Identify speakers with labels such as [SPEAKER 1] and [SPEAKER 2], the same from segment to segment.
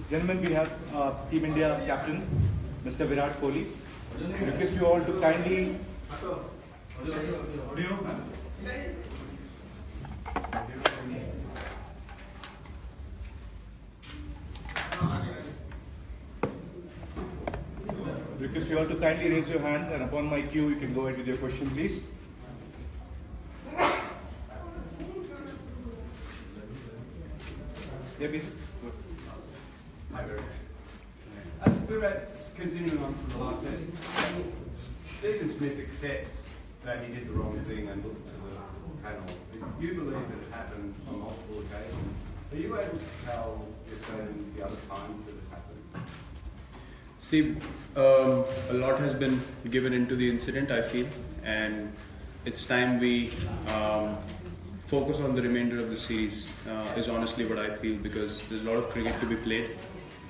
[SPEAKER 1] Gentlemen, we have Team India captain, Mr. Virat Kohli. I request you all to kindly. Request you all to kindly raise your hand, and upon my cue, you can go ahead with your question, please. Yeah, please.
[SPEAKER 2] Hi, Virat, continuing on from the last day, Stephen Smith accepts that he did the wrong thing and looked to the panel. You believe that it happened on multiple occasions. Are you able to tell the Australians the other times that it happened?
[SPEAKER 3] See, a lot has been given into the incident, I feel, and it's time we focus on the remainder of the series, is honestly what I feel, because there's a lot of cricket to be played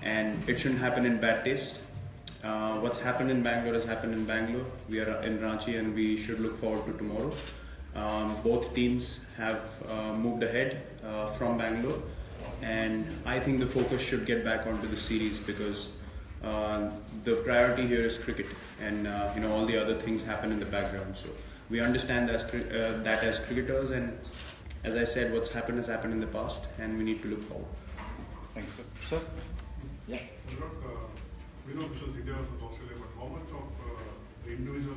[SPEAKER 3] and it shouldn't happen in bad taste. What's happened in Bangalore has happened in Bangalore. We are in Ranchi and we should look forward to tomorrow. Both teams have moved ahead from Bangalore, and I think the focus should get back onto the series, because the priority here is cricket, and all the other things happen in the background. So we understand that as cricketers, and as I said, what's happened has happened in the past, and we need to look forward.
[SPEAKER 1] Thank you, sir. Sir? Yeah.
[SPEAKER 4] We know this is India versus Australia, but how much of the individual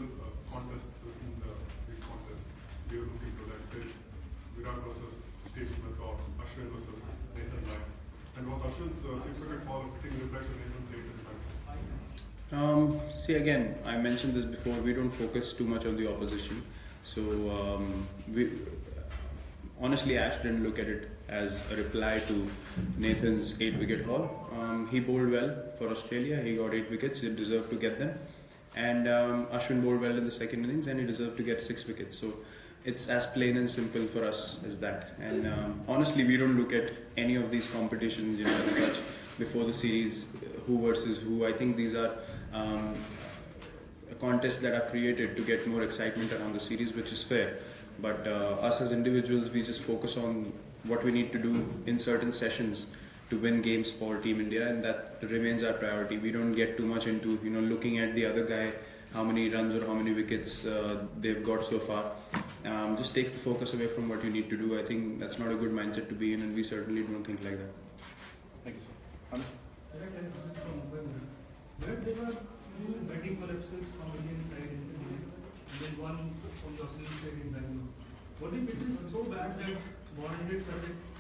[SPEAKER 4] contests in the big contest do you look into that? Say Virat versus Steve Smith or Ashwin versus Nathan Lyon. And was Ashwin's 6-wicket haul fitting reflect on Nathan's 8 impact?
[SPEAKER 3] See, again, I mentioned this before, we don't focus too much on the opposition. So honestly, Ash didn't look at it as a reply to Nathan's 8-wicket haul. He bowled well for Australia, he got 8 wickets, he deserved to get them. And Ashwin bowled well in the second innings and he deserved to get 6 wickets. So it's as plain and simple for us as that. And honestly, we don't look at any of these competitions as such before the series, who versus who. I think these are contests that are created to get more excitement around the series, which is fair. But us as individuals, we just focus on what we need to do in certain sessions to win games for Team India, and that remains our priority. We don't get too much into looking at the other guy, how many runs or how many wickets they've got so far. Just takes the focus away from what you need to do. I think that's not a good mindset to be in, and we certainly don't think like that.
[SPEAKER 1] Thank you, sir.
[SPEAKER 5] There were two batting collapses from Indian side in Pune, and then one from the Australian side in Bangalore. What if it is so bad that warranted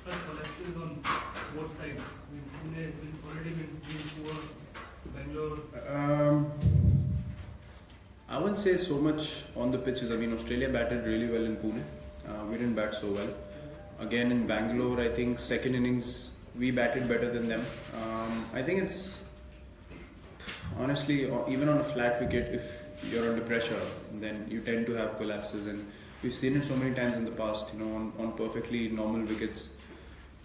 [SPEAKER 5] such collapses on both sides? I mean, Pune has already been poor, Bangalore.
[SPEAKER 3] I wouldn't say so much on the pitches. I mean, Australia batted really well in Pune. We didn't bat so well. Again, in Bangalore, I think second innings we batted better than them. I think it's honestly, even on a flat wicket, if you're under pressure, then you tend to have collapses, and we've seen it so many times in the past. On perfectly normal wickets,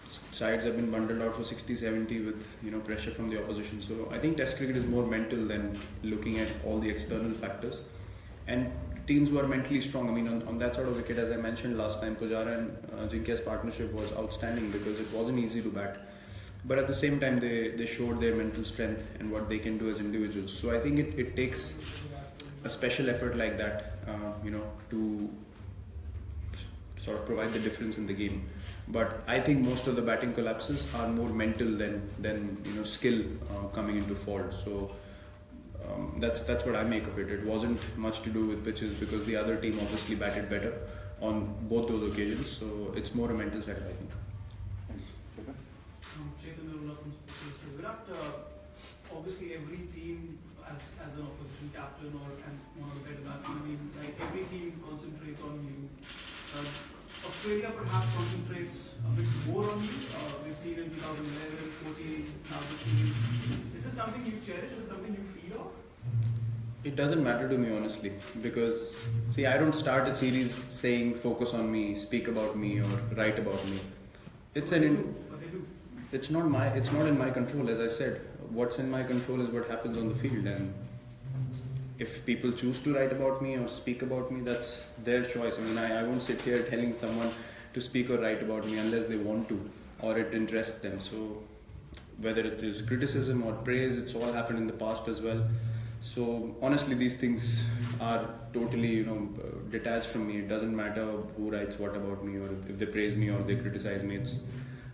[SPEAKER 3] sides have been bundled out for 60-70 with pressure from the opposition. So I think Test cricket is more mental than looking at all the external factors. And teams who are mentally strong, I mean, on that sort of wicket, as I mentioned last time, Pujara and Jinkia's partnership was outstanding because it wasn't easy to bat. But at the same time, they showed their mental strength and what they can do as individuals. So I think it takes a special effort like that, to sort of provide the difference in the game. But I think most of the batting collapses are more mental than skill coming into fault. So that's what I make of it. It wasn't much to do with pitches because the other team obviously batted better on both those occasions. So it's more a mental side, I think.
[SPEAKER 6] Virat, obviously every team as an opposition captain or one of the better batsmen, like every team concentrates on you. Australia perhaps concentrates a bit more on you. We've seen in 2011, 14, now this series. Is this something you cherish? Is it something you feed off?
[SPEAKER 3] It doesn't matter to me, honestly, because see, I don't start a series saying focus on me, speak about me, or write about me. It's It's not in my control, as I said. What's in my control is what happens on the field, and if people choose to write about me or speak about me, that's their choice. I mean, I won't sit here telling someone to speak or write about me unless they want to or it interests them. So whether it is criticism or praise, it's all happened in the past as well. So honestly, these things are totally, detached from me. It doesn't matter who writes what about me, or if they praise me or they criticize me.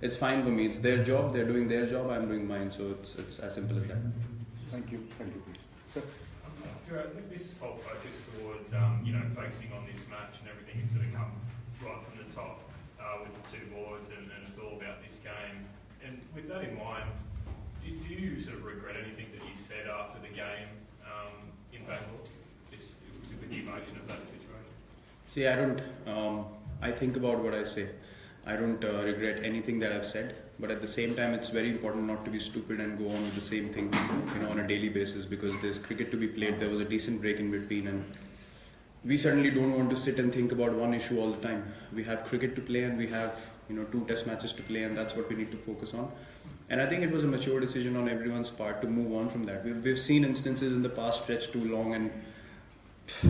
[SPEAKER 3] It's fine for me. It's their job. They're doing their job. I'm doing mine. So it's as simple as that.
[SPEAKER 1] Thank you. Thank you, please. Sir.
[SPEAKER 7] I think this whole focus towards, focusing on this match and everything, it's sort of come right from the top with the 2 boards, and it's all about this game. And with that in mind, do you sort of regret anything that you said after the game in Bangalore, just with the emotion of that situation?
[SPEAKER 3] See, I don't. I think about what I say. I don't regret anything that I've said, but at the same time, it's very important not to be stupid and go on with the same thing, on a daily basis, because there's cricket to be played. There was a decent break in between, and we certainly don't want to sit and think about one issue all the time. We have cricket to play, and we have 2 test matches to play, and that's what we need to focus on. And I think it was a mature decision on everyone's part to move on from that. We've seen instances in the past stretch too long, and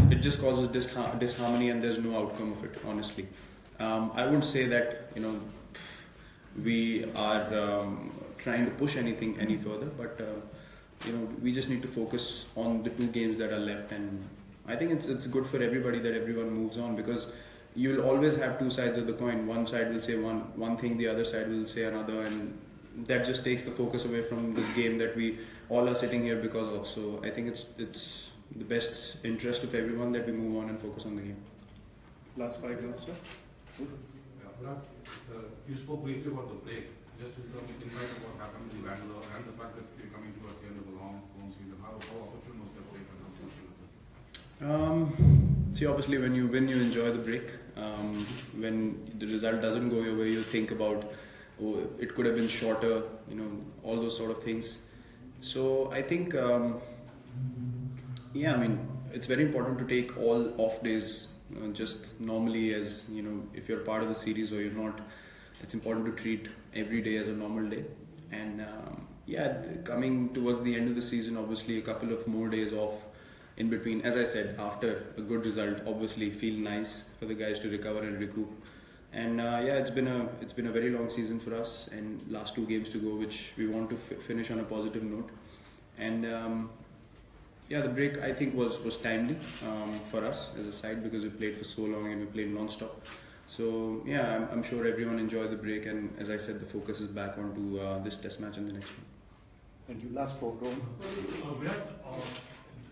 [SPEAKER 3] it just causes disharmony, and there's no outcome of it, honestly. I wouldn't say that we are trying to push anything any further, but we just need to focus on the 2 games that are left, and I think it's good for everybody that everyone moves on, because you'll always have 2 sides of the coin. One side will say one thing, the other side will say another, and that just takes the focus away from this game that we all are sitting here because of. So I think it's the best interest of everyone that we move on and focus on the game.
[SPEAKER 1] Last 5 minutes, sir.
[SPEAKER 8] You spoke briefly about the break. Just in light of what happened in Bangalore and the fact that you're coming towards the end of a long season, how opportune was that break and how crucial is it?
[SPEAKER 3] See, obviously, when you win, you enjoy the break. When the result doesn't go your way, you think about, it could have been shorter, all those sort of things. So I think, it's very important to take all off days. Just normally, as if you're part of the series or you're not, it's important to treat every day as a normal day. And coming towards the end of the season, obviously a couple of more days off in between. As I said, after a good result, obviously feel nice for the guys to recover and recoup. And it's been a very long season for us, and last 2 games to go, which we want to finish on a positive note. And the break I think was timely for us as a side, because we played for so long and we played non-stop. So I'm sure everyone enjoyed the break, and as I said, the focus is back onto this test match and the next one.
[SPEAKER 1] Thank you. Last 4, Rohan.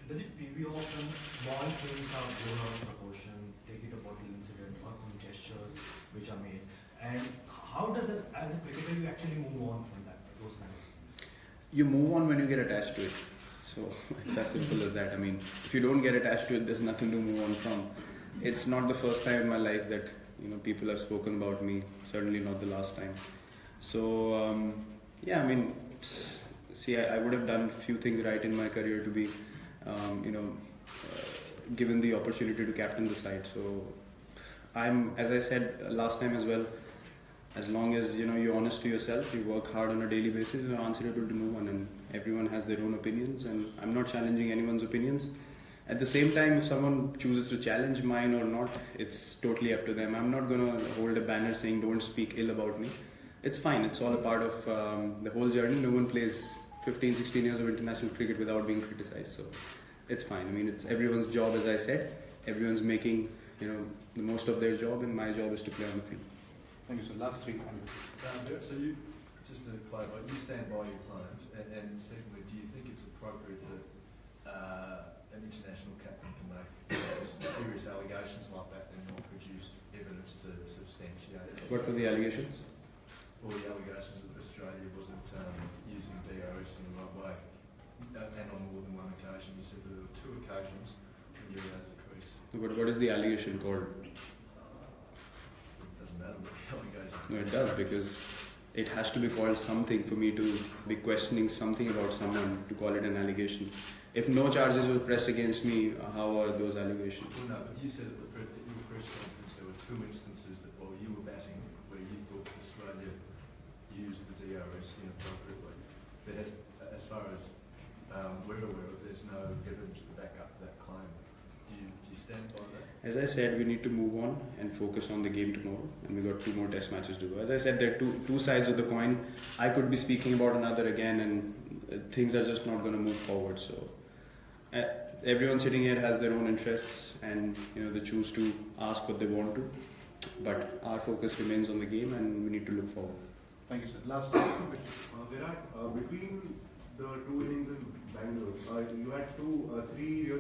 [SPEAKER 9] Does it pay you off when ball plays are blown out of proportion, take it a bottle incident, or some gestures which are made? And how does it, as a cricketer, you actually move on from that, those kind of things?
[SPEAKER 3] You move on when you get attached to it. So it's as simple as that. I mean, if you don't get attached to it, there's nothing to move on from. It's not the first time in my life that people have spoken about me. Certainly not the last time. So I would have done a few things right in my career to be, given the opportunity to captain the side. So I'm, as I said last time as well, as long as you're honest to yourself, you work hard on a daily basis, you're answerable to no one, and everyone has their own opinions, and I'm not challenging anyone's opinions. At the same time, if someone chooses to challenge mine or not, it's totally up to them. I'm not going to hold a banner saying don't speak ill about me. It's fine, it's all a part of the whole journey. No one plays 15, 16 years of international cricket without being criticized, so it's fine. I mean, it's everyone's job, as I said. Everyone's making the most of their job, and my job is to play on the field.
[SPEAKER 1] Thank you, sir. Last 3.
[SPEAKER 10] So you, just to clarify, you stand by your claims, and secondly, do you think it's appropriate that an international captain can make serious allegations like that and not produce evidence to substantiate it?
[SPEAKER 3] What were the allegations?
[SPEAKER 10] All the allegations that Australia wasn't using DRS in the right way, and on more than one occasion. You said that there were 2 occasions when you were out of the crease.
[SPEAKER 3] What is the allegation called? No, it does, because it has to be called something for me to be questioning something about someone to call it an allegation. If no charges were pressed against me, how are those allegations?
[SPEAKER 10] Well, no, but you said at your press conference there were 2 instances that while you were batting where you thought Australia used the DRS inappropriately. But as far as we're aware of. There's no evidence to back up that claim. Do you stand by that?
[SPEAKER 3] As I said, we need to move on and focus on the game tomorrow, and we got 2 more test matches to go. As I said, there are two sides of the coin. I could be speaking about another again, and things are just not going to move forward. So everyone sitting here has their own interests, and they choose to ask what they want to. But our focus remains on the game, and we need to look forward.
[SPEAKER 11] Thank you, sir. Last question. Virat, between the 2 innings in Bangalore, you had 3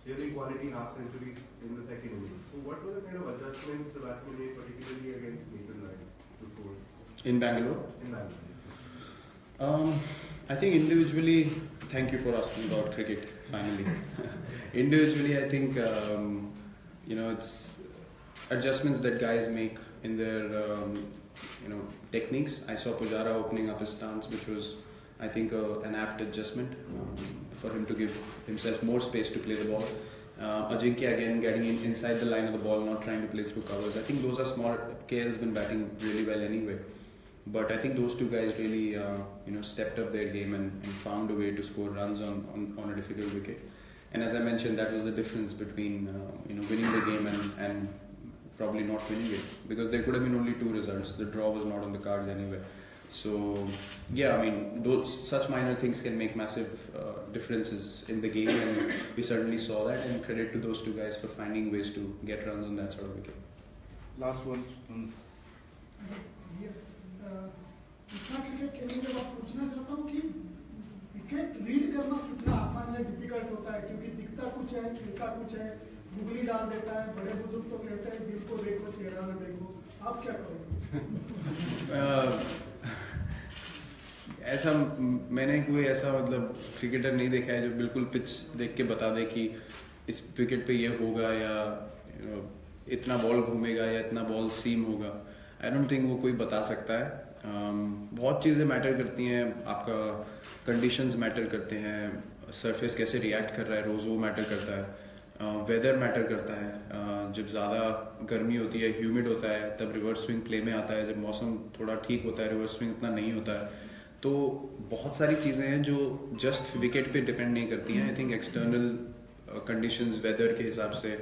[SPEAKER 11] really quality half centuries in the second innings. So what were the kind of adjustments the batsmen made, particularly against Nathan Lyon, to score?
[SPEAKER 3] In Bangalore?
[SPEAKER 11] In Bangalore.
[SPEAKER 3] I think individually, thank you for asking about cricket, finally. Individually, I think, it's adjustments that guys make in their, techniques. I saw Pujara opening up his stance, which was, I think, an apt adjustment for him to give himself more space to play the ball. Ajinkya again getting inside the line of the ball, not trying to play through covers. I think those are small. KL's been batting really well anyway. But I think those 2 guys really, stepped up their game and found a way to score runs on a difficult wicket. And as I mentioned, that was the difference between, winning the game and probably not winning it. Because there could have been only 2 results. The draw was not on the cards anyway. So, yeah, such minor things can make massive differences in the game, and we certainly saw that, and credit to those 2 guys for finding ways to get runs on that sort of wicket.
[SPEAKER 1] Last one.
[SPEAKER 12] Yes. इतना cricket खेलने के बाद पूछना चाहता हूँ कि wicket read करना कितना आसान है, डिफिकल्ट होता है, क्योंकि दिखता कुछ है, खेलता कुछ है, गुगली डाल देता है, बड़े बुजुर्ग तो कहते हैं दिल को देखो चेहरा न देखो, आप क्या करोगे?
[SPEAKER 3] ऐसा मैंने कोई ऐसा क्रिकेटर नहीं देखा है जो बिल्कुल पिच देख के बता दे कि इस विकेट पे ये होगा या इतना बॉल घूमेगा या इतना बॉल सीम होगा. आई डोंट थिंक वो कोई बता सकता है. बहुत चीज़ें मैटर करती हैं, आपका कंडीशंस मैटर करते हैं, सरफेस कैसे रिएक्ट कर रहा है रोज़ वो मैटर करता है, वेदर मैटर करता है. जब ज़्यादा गर्मी होती है, ह्यूमिड होता है, तब रिवर्स स्विंग प्ले में आता है. जब मौसम थोड़ा ठीक होता है, रिवर्स स्विंग इतना नहीं होता है. तो बहुत सारी चीज़ें हैं जो जस्ट विकेट पे डिपेंड नहीं करती हैं. I think external conditions, weather के हिसाब से,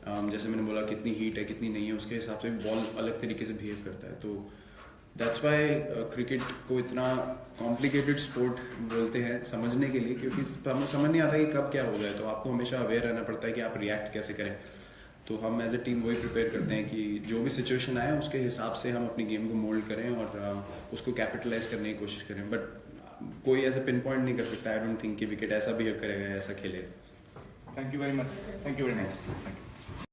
[SPEAKER 3] जैसे मैंने बोला कितनी हीट है कितनी नहीं है, उसके हिसाब से बॉल अलग तरीके से बिहेव करता है. तो दैट्स वाई क्रिकेट को इतना कॉम्प्लिकेटेड स्पोर्ट बोलते हैं समझने के लिए, क्योंकि हमें समझ नहीं आता कि कब क्या हो जाए. तो आपको हमेशा अवेयर रहना पड़ता है कि आप रिएक्ट कैसे करें. तो हम एज ए टीम वही प्रिपेयर करते हैं कि जो भी सिचुएशन आए उसके हिसाब से हम अपनी गेम को मोल्ड करें और उसको कैपिटलाइज करने की कोशिश करें. बट कोई ऐसा पिन पॉइंट नहीं कर सकता. आई डोंट थिंक कि विकेट ऐसा बिहेव करेगा, ऐसा खेलेगा.
[SPEAKER 1] Thank you very much. Thank you very much. Thank you.